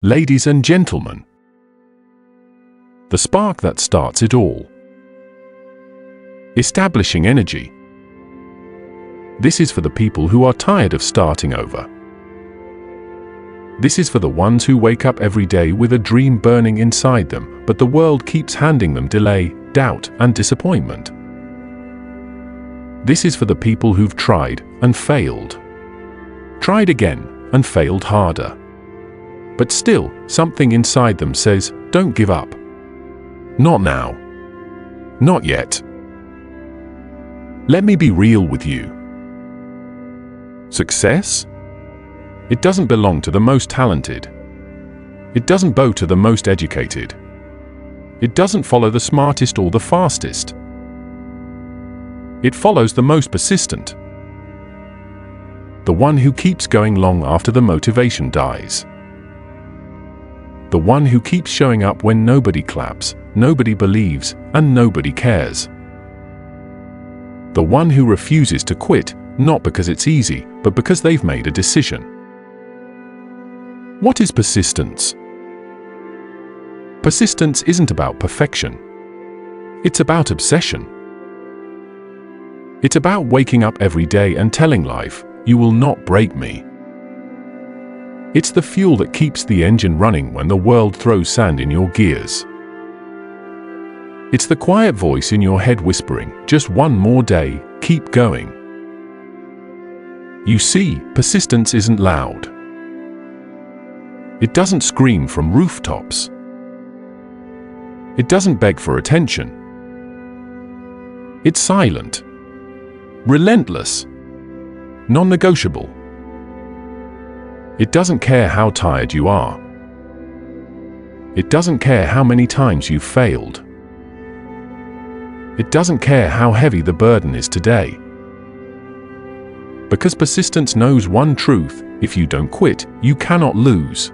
Ladies and gentlemen, the spark that starts it all. Establishing energy. This is for the people who are tired of starting over. This is for the ones who wake up every day with a dream burning inside them, but the world keeps handing them delay, doubt, and disappointment. This is for the people who've tried and failed. Tried again and failed harder. But still, something inside them says, don't give up. Not now. Not yet. Let me be real with you. Success? It doesn't belong to the most talented. It doesn't bow to the most educated. It doesn't follow the smartest or the fastest. It follows the most persistent. The one who keeps going long after the motivation dies. The one who keeps showing up when nobody claps, nobody believes, and nobody cares. The one who refuses to quit, not because it's easy, but because they've made a decision. What is persistence? Persistence isn't about perfection. It's about obsession. It's about waking up every day and telling life, you will not break me. It's the fuel that keeps the engine running when the world throws sand in your gears. It's the quiet voice in your head whispering, just one more day, keep going. You see, persistence isn't loud. It doesn't scream from rooftops. It doesn't beg for attention. It's silent, relentless, non-negotiable. It doesn't care how tired you are. It doesn't care how many times you've failed. It doesn't care how heavy the burden is today. Because persistence knows one truth: if you don't quit, you cannot lose.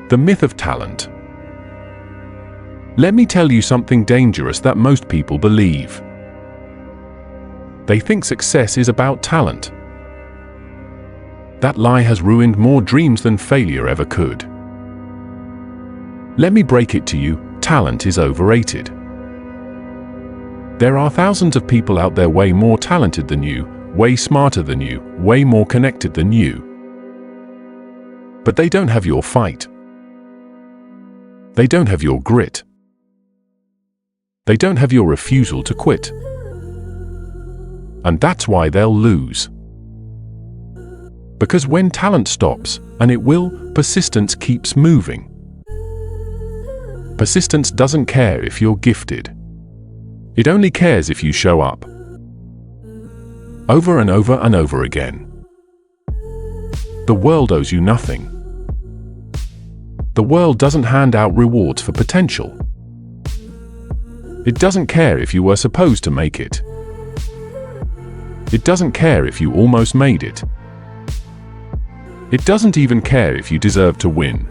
The myth of talent. Let me tell you something dangerous that most people believe. They think success is about talent. That lie has ruined more dreams than failure ever could. Let me break it to you: talent is overrated. There are thousands of people out there way more talented than you, way smarter than you, way more connected than you. But they don't have your fight. They don't have your grit. They don't have your refusal to quit. And that's why they'll lose. Because when talent stops, and it will, persistence keeps moving. Persistence doesn't care if you're gifted. It only cares if you show up. Over and over and over again. The world owes you nothing. The world doesn't hand out rewards for potential. It doesn't care if you were supposed to make it. It doesn't care if you almost made it. It doesn't even care if you deserve to win.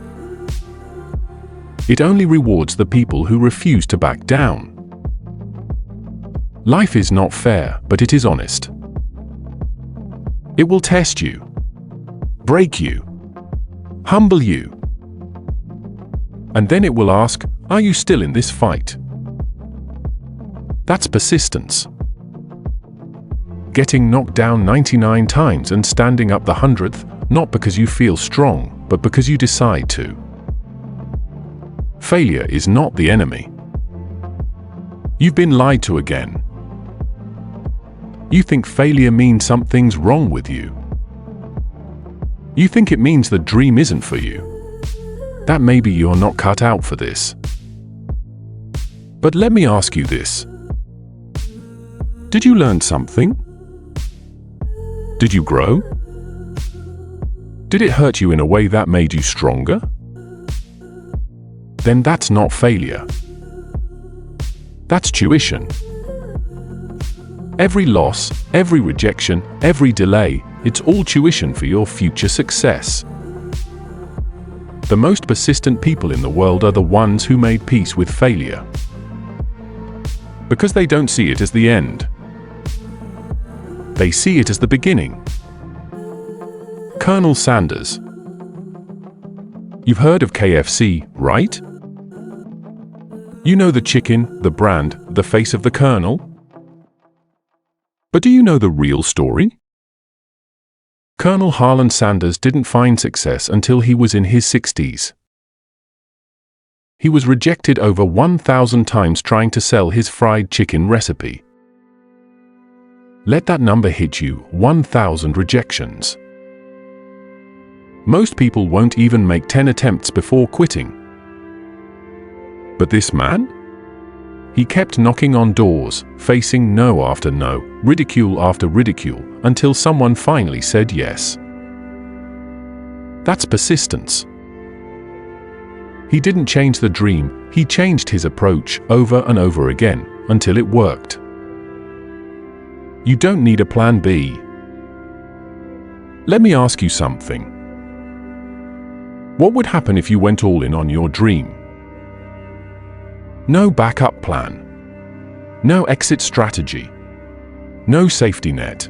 It only rewards the people who refuse to back down. Life is not fair, but it is honest. It will test you, break you, humble you. And then it will ask, are you still in this fight? That's persistence. Getting knocked down 99 times and standing up the 100th, not because you feel strong, but because you decide to. Failure is not the enemy. You've been lied to again. You think failure means something's wrong with you. You think it means the dream isn't for you. That maybe you're not cut out for this. But let me ask you this. Did you learn something? Did you grow? Did it hurt you in a way that made you stronger? Then that's not failure. That's tuition. Every loss, every rejection, every delay, it's all tuition for your future success. The most persistent people in the world are the ones who made peace with failure. Because they don't see it as the end. They see it as the beginning. Colonel Sanders. You've heard of KFC, right? You know the chicken, the brand, the face of the Colonel? But do you know the real story? Colonel Harlan Sanders didn't find success until he was in his 60s. He was rejected over 1,000 times trying to sell his fried chicken recipe. Let that number hit you, 1,000 rejections. Most people won't even make 10 attempts before quitting. But this man? He kept knocking on doors, facing no after no, ridicule after ridicule, until someone finally said yes. That's persistence. He didn't change the dream, he changed his approach over and over again, until it worked. You don't need a plan B. Let me ask you something. What would happen if you went all in on your dream? No backup plan. No exit strategy. No safety net.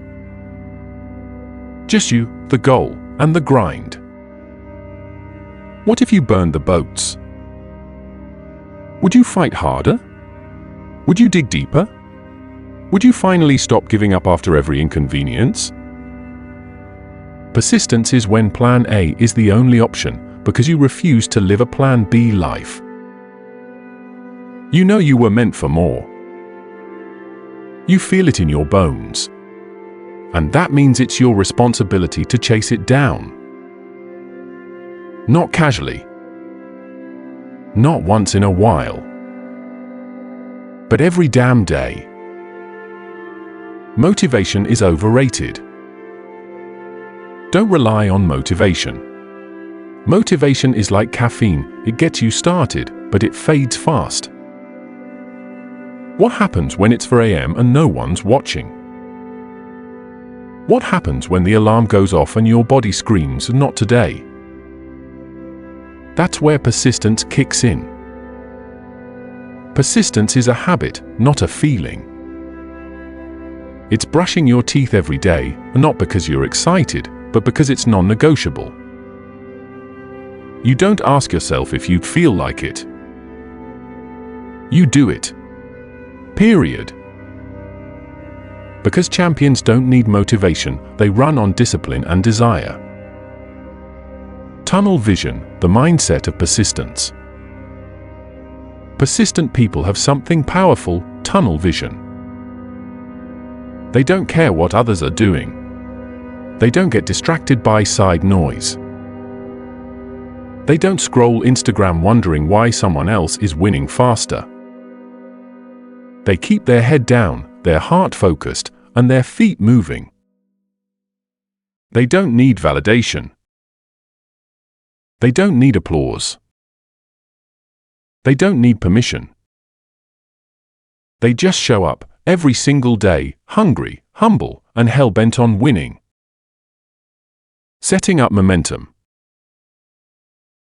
Just you, the goal, and the grind. What if you burned the boats? Would you fight harder? Would you dig deeper? Would you finally stop giving up after every inconvenience? Persistence is when plan A is the only option because you refuse to live a plan B life. You know you were meant for more. You feel it in your bones. And that means it's your responsibility to chase it down. Not casually. Not once in a while. But every damn day. Motivation is overrated. Don't rely on motivation. Motivation is like caffeine, it gets you started, but it fades fast. What happens when it's 4 a.m. and no one's watching? What happens when the alarm goes off and your body screams, "Not today"? That's where persistence kicks in. Persistence is a habit, not a feeling. It's brushing your teeth every day, not because you're excited, but because it's non-negotiable. You don't ask yourself if you'd feel like it. You do it. Period. Because champions don't need motivation, they run on discipline and desire. Tunnel vision, the mindset of persistence. Persistent people have something powerful, tunnel vision. They don't care what others are doing. They don't get distracted by side noise. They don't scroll Instagram wondering why someone else is winning faster. They keep their head down, their heart focused, and their feet moving. They don't need validation. They don't need applause. They don't need permission. They just show up, every single day, hungry, humble, and hell-bent on winning. Setting up momentum.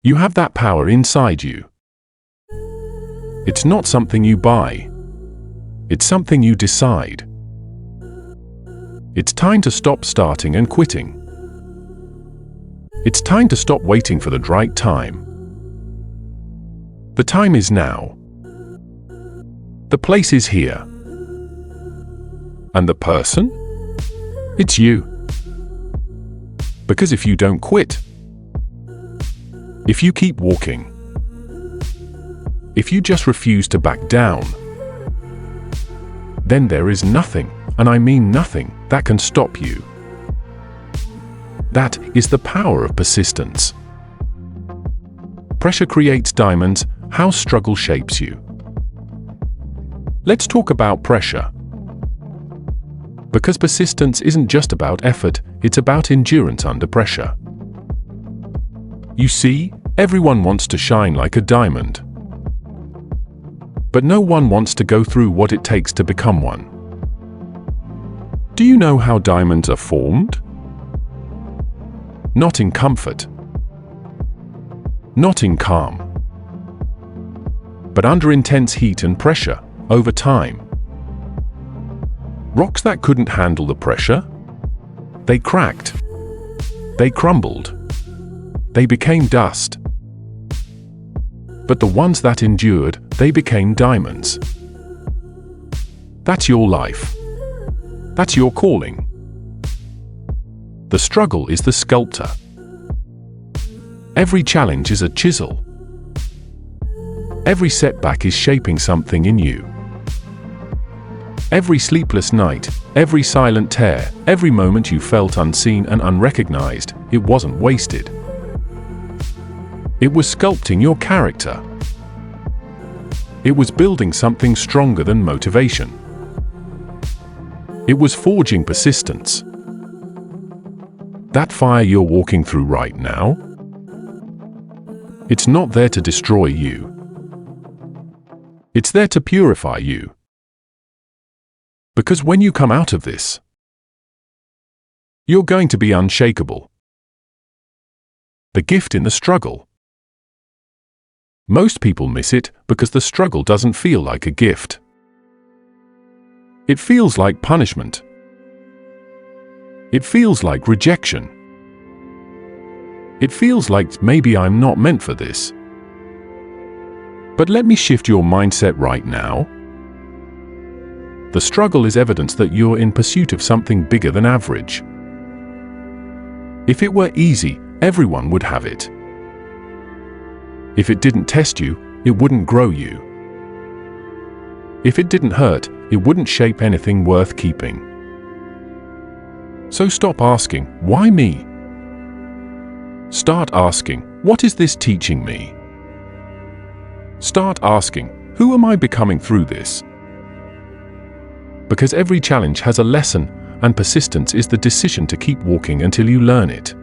You have that power inside you. It's not something you buy. It's something you decide. It's time to stop starting and quitting. It's time to stop waiting for the right time. The time is now. The place is here. And the person? It's you. Because if you don't quit, if you keep walking, if you just refuse to back down, then there is nothing, and I mean nothing, that can stop you. That is the power of persistence. Pressure creates diamonds, how struggle shapes you. Let's talk about pressure. Because persistence isn't just about effort, it's about endurance under pressure. You see, everyone wants to shine like a diamond. But no one wants to go through what it takes to become one. Do you know how diamonds are formed? Not in comfort. Not in calm. But under intense heat and pressure, over time. Rocks that couldn't handle the pressure? They cracked. They crumbled. They became dust. but the ones that endured, they became diamonds. That's your life. That's your calling. The struggle is the sculptor. Every challenge is a chisel. Every setback is shaping something in you. Every sleepless night, every silent tear, every moment you felt unseen and unrecognized, it wasn't wasted. It was sculpting your character. It was building something stronger than motivation. It was forging persistence. That fire you're walking through right now, it's not there to destroy you. It's there to purify you. Because when you come out of this, you're going to be unshakable. The gift in the struggle. Most people miss it because the struggle doesn't feel like a gift. It feels like punishment. It feels like rejection. It feels like maybe I'm not meant for this. But let me shift your mindset right now. The struggle is evidence that you're in pursuit of something bigger than average. If it were easy, everyone would have it. If it didn't test you, it wouldn't grow you. If it didn't hurt, it wouldn't shape anything worth keeping. So stop asking, why me? Start asking, what is this teaching me? Start asking, who am I becoming through this? Because every challenge has a lesson, and persistence is the decision to keep walking until you learn it.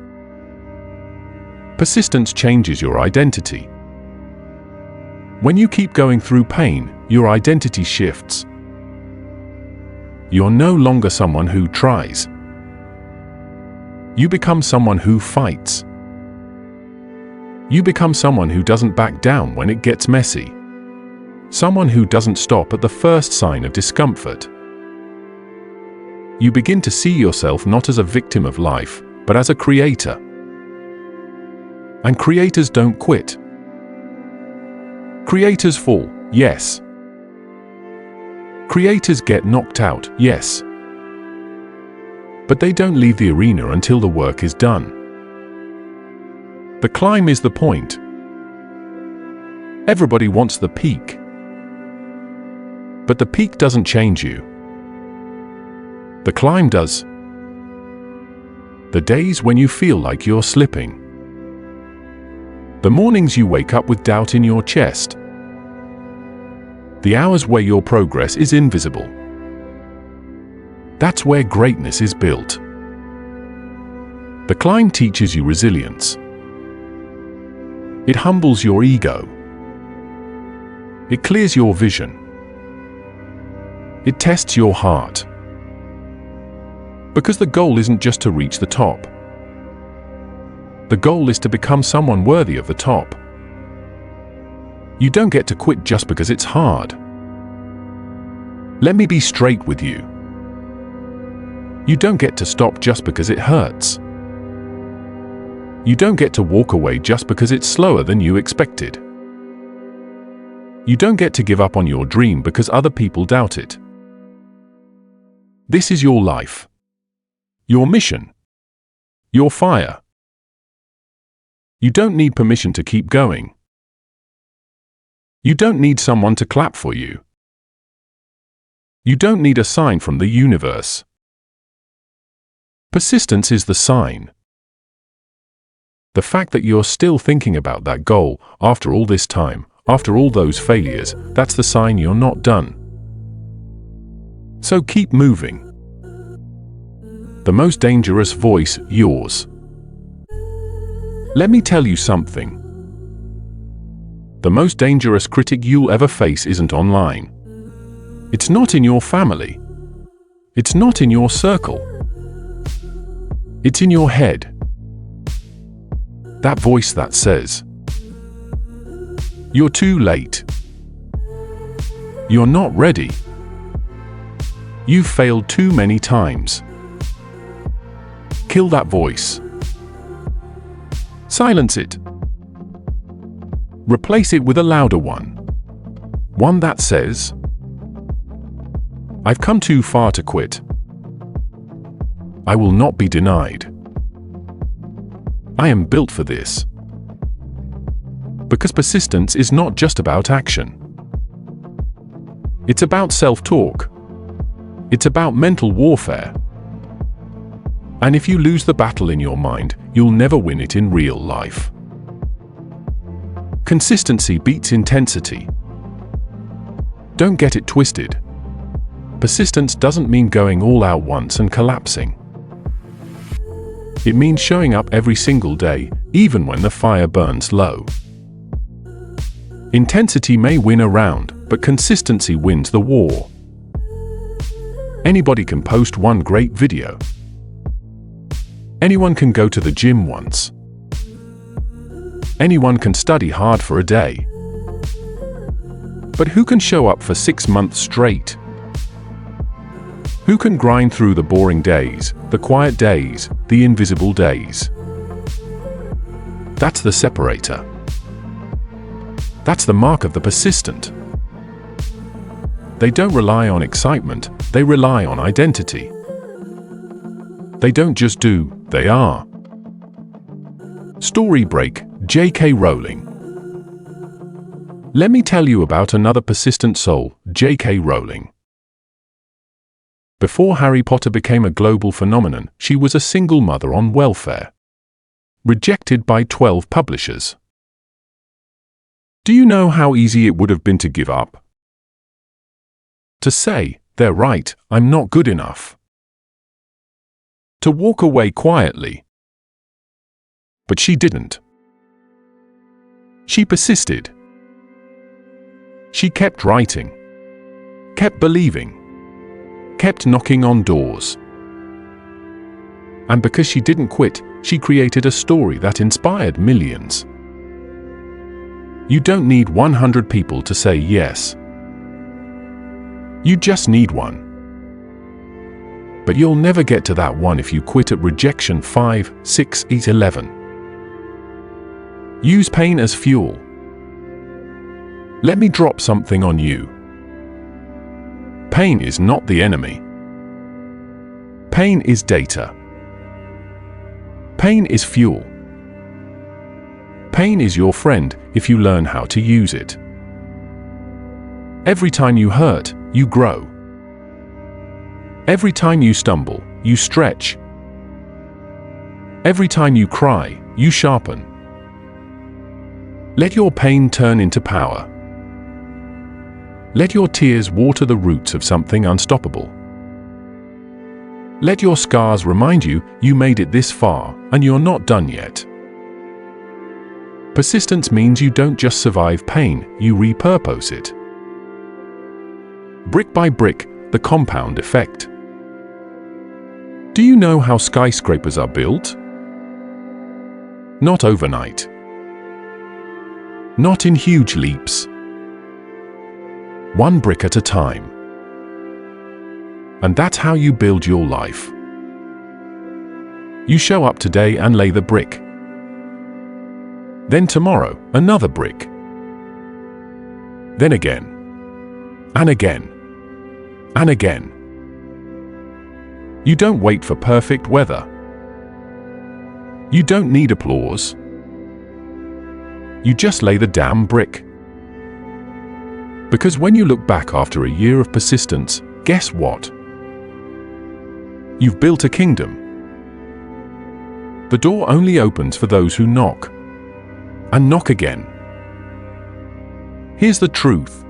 Persistence changes your identity. When you keep going through pain, your identity shifts. You're no longer someone who tries. You become someone who fights. You become someone who doesn't back down when it gets messy. Someone who doesn't stop at the first sign of discomfort. You begin to see yourself not as a victim of life, but as a creator. And creators don't quit. Creators fall, yes. Creators get knocked out, yes. But they don't leave the arena until the work is done. The climb is the point. Everybody wants the peak. But the peak doesn't change you. The climb does. The days when you feel like you're slipping. The mornings you wake up with doubt in your chest. The hours where your progress is invisible. That's where greatness is built. The climb teaches you resilience. It humbles your ego. It clears your vision. It tests your heart. Because the goal isn't just to reach the top. The goal is to become someone worthy of the top. You don't get to quit just because it's hard. Let me be straight with you. You don't get to stop just because it hurts. You don't get to walk away just because it's slower than you expected. You don't get to give up on your dream because other people doubt it. This is your life. Your mission. Your fire. You don't need permission to keep going. You don't need someone to clap for you. You don't need a sign from the universe. Persistence is the sign. The fact that you're still thinking about that goal after all this time, after all those failures, that's the sign you're not done. So keep moving. The most dangerous voice, yours. Let me tell you something. The most dangerous critic you'll ever face isn't online. It's not in your family. It's not in your circle. It's in your head. That voice that says, "You're too late. You're not ready. You've failed too many times." Kill that voice. Silence it. Replace it with a louder one. One that says, "I've come too far to quit. I will not be denied. I am built for this." Because persistence is not just about action. It's about self-talk. It's about mental warfare. And if you lose the battle in your mind, you'll never win it in real life. Consistency beats intensity. Don't get it twisted. Persistence doesn't mean going all out once and collapsing. It means showing up every single day, even when the fire burns low. Intensity may win a round, but consistency wins the war. Anybody can post one great video. Anyone can go to the gym once. Anyone can study hard for a day. But who can show up for 6 months straight? Who can grind through the boring days, the quiet days, the invisible days? That's the separator. That's the mark of the persistent. They don't rely on excitement, they rely on identity. They don't just do, they are. Story break, J.K. Rowling. Let me tell you about another persistent soul, J.K. Rowling. Before Harry Potter became a global phenomenon, she was a single mother on welfare. Rejected by 12 publishers. Do you know how easy it would have been to give up? To say, "They're right, I'm not good enough." To walk away quietly. But she didn't. She persisted. She kept writing, kept believing, kept knocking on doors. And because she didn't quit, she created a story that inspired millions. You don't need 100 people to say yes. You just need one. But you'll never get to that one if you quit at rejection 5, 6, 8, 11. Use pain as fuel. Let me drop something on you. Pain is not the enemy. Pain is data. Pain is fuel. Pain is your friend if you learn how to use it. Every time you hurt, you grow. Every time you stumble, you stretch. Every time you cry, you sharpen. Let your pain turn into power. Let your tears water the roots of something unstoppable. Let your scars remind you you made it this far and you're not done yet. Persistence means you don't just survive pain, you repurpose it. Brick by brick, the compound effect. Do you know how skyscrapers are built? Not overnight. Not in huge leaps. One brick at a time. And that's how you build your life. You show up today and lay the brick. Then tomorrow, another brick. Then again. And again. And again. You don't wait for perfect weather. You don't need applause. You just lay the damn brick. Because when you look back after a year of persistence, guess what? You've built a kingdom. The door only opens for those who knock. And knock again. Here's the truth.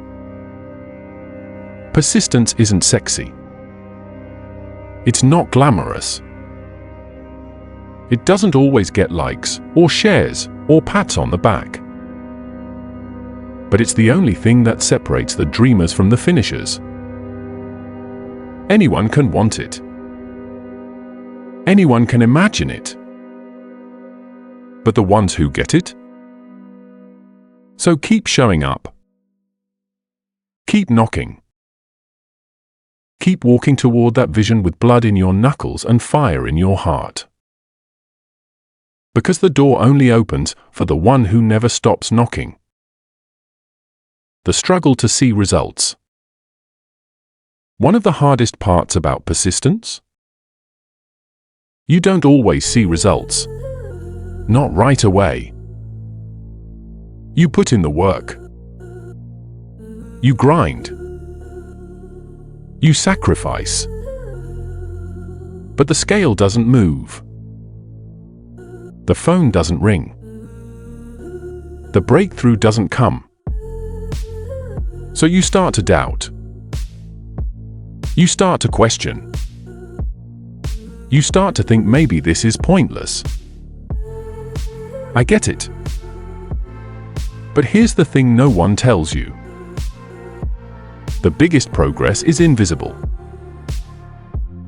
Persistence isn't sexy. It's not glamorous. It doesn't always get likes, or shares, or pats on the back. But it's the only thing that separates the dreamers from the finishers. Anyone can want it. Anyone can imagine it. But the ones who get it? So keep showing up. Keep knocking. Keep walking toward that vision with blood in your knuckles and fire in your heart. Because the door only opens for the one who never stops knocking. The struggle to see results. One of the hardest parts about persistence? You don't always see results. Not right away. You put in the work. You grind. You sacrifice. But the scale doesn't move. The phone doesn't ring. The breakthrough doesn't come. So you start to doubt. You start to question. You start to think maybe this is pointless. I get it. But here's the thing no one tells you. The biggest progress is invisible.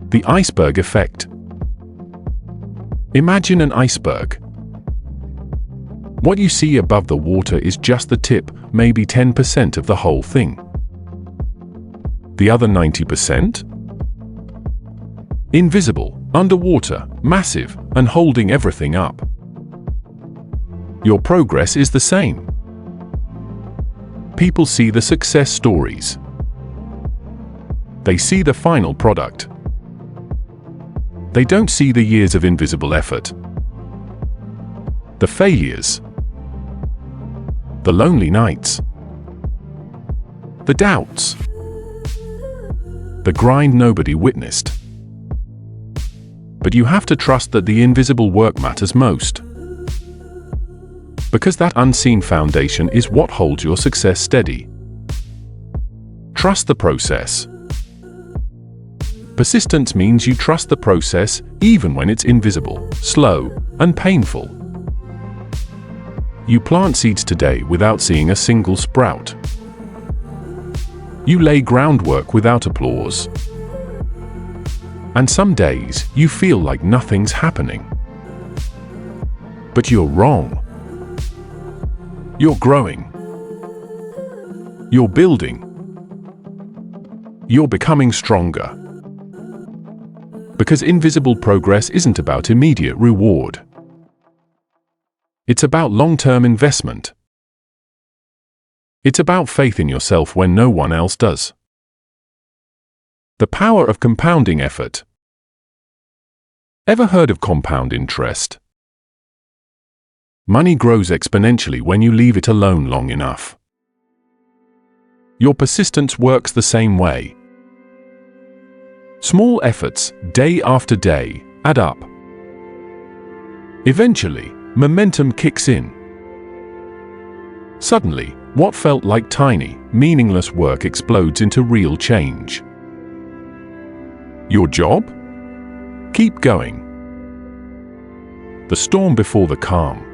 The iceberg effect. Imagine an iceberg. What you see above the water is just the tip, maybe 10% of the whole thing. The other 90%? Invisible, underwater, massive, and holding everything up. Your progress is the same. People see the success stories. They see the final product. They don't see the years of invisible effort. The failures. The lonely nights. The doubts. The grind nobody witnessed. But you have to trust that the invisible work matters most. Because that unseen foundation is what holds your success steady. Trust the process. Persistence means you trust the process even when it's invisible, slow, and painful. You plant seeds today without seeing a single sprout. You lay groundwork without applause. And some days you feel like nothing's happening. But you're wrong. You're growing. You're building. You're becoming stronger. Because invisible progress isn't about immediate reward. It's about long-term investment. It's about faith in yourself when no one else does. The power of compounding effort. Ever heard of compound interest? Money grows exponentially when you leave it alone long enough. Your persistence works the same way. Small efforts, day after day, add up. Eventually, momentum kicks in. Suddenly, what felt like tiny, meaningless work explodes into real change. Your job? Keep going. The storm before the calm.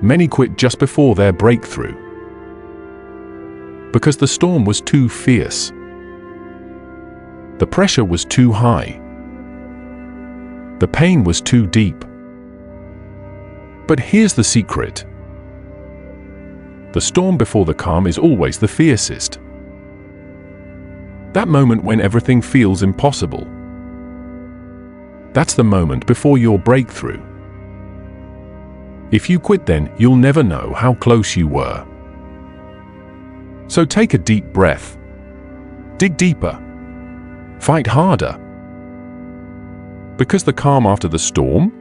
Many quit just before their breakthrough. Because the storm was too fierce. The pressure was too high. The pain was too deep. But here's the secret. The storm before the calm is always the fiercest. That moment when everything feels impossible. That's the moment before your breakthrough. If you quit then, you'll never know how close you were. So take a deep breath. Dig deeper. Fight harder. Because the calm after the storm?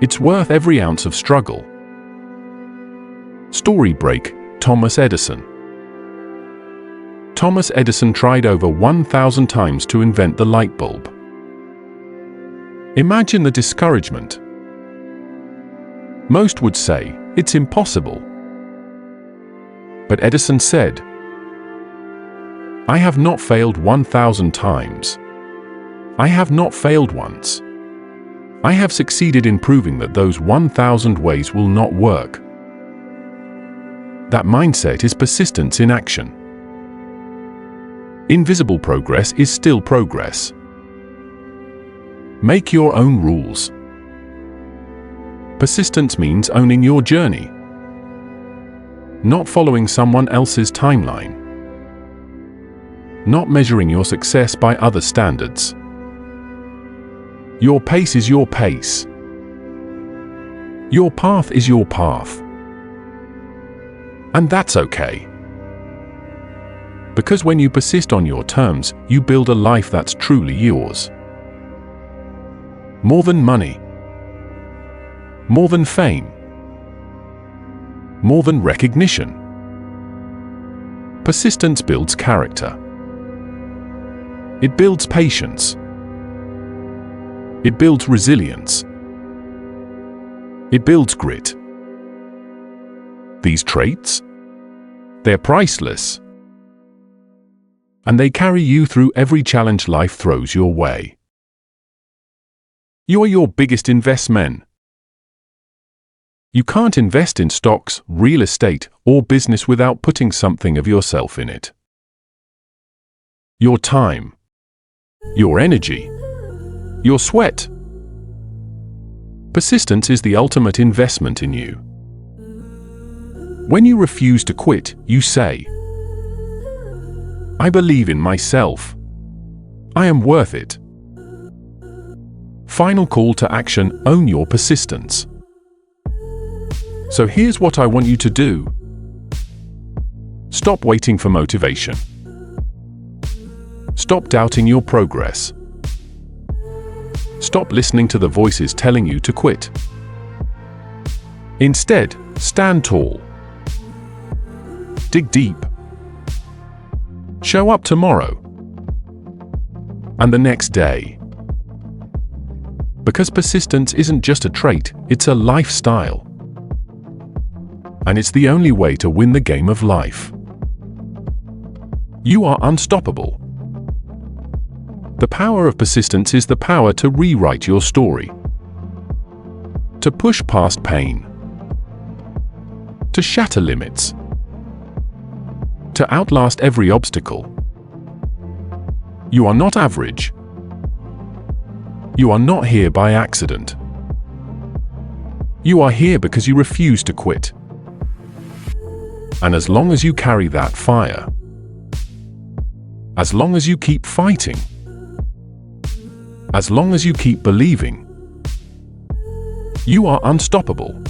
It's worth every ounce of struggle. Story break, Thomas Edison. Thomas Edison tried over 1,000 times to invent the light bulb. Imagine the discouragement. Most would say, it's impossible. But Edison said, I have not failed 1,000 times. I have not failed once. I have succeeded in proving that those 1,000 ways will not work. That mindset is persistence in action. Invisible progress is still progress. Make your own rules. Persistence means owning your journey, not following someone else's timeline, not measuring your success by other standards. Your pace is your pace. Your path is your path. And that's okay. Because when you persist on your terms, you build a life that's truly yours. More than money. More than fame. More than recognition. Persistence builds character. It builds patience. It builds resilience. It builds grit. These traits? They're priceless. And they carry you through every challenge life throws your way. You're your biggest investment. You can't invest in stocks, real estate, or business without putting something of yourself in it. Your time. Your energy. Your sweat. Persistence is the ultimate investment in you. When you refuse to quit, you say, I believe in myself. I am worth it. Final call to action: own your persistence. So here's what I want you to do. Stop waiting for motivation. Stop doubting your progress. Stop listening to the voices telling you to quit. Instead, stand tall. Dig deep. Show up tomorrow. And the next day. Because persistence isn't just a trait, it's a lifestyle. And it's the only way to win the game of life. You are unstoppable. The power of persistence is the power to rewrite your story. To push past pain. To shatter limits. To outlast every obstacle. You are not average. You are not here by accident. You are here because you refuse to quit. And as long as you carry that fire, as long as you keep fighting, as long as you keep believing, you are unstoppable.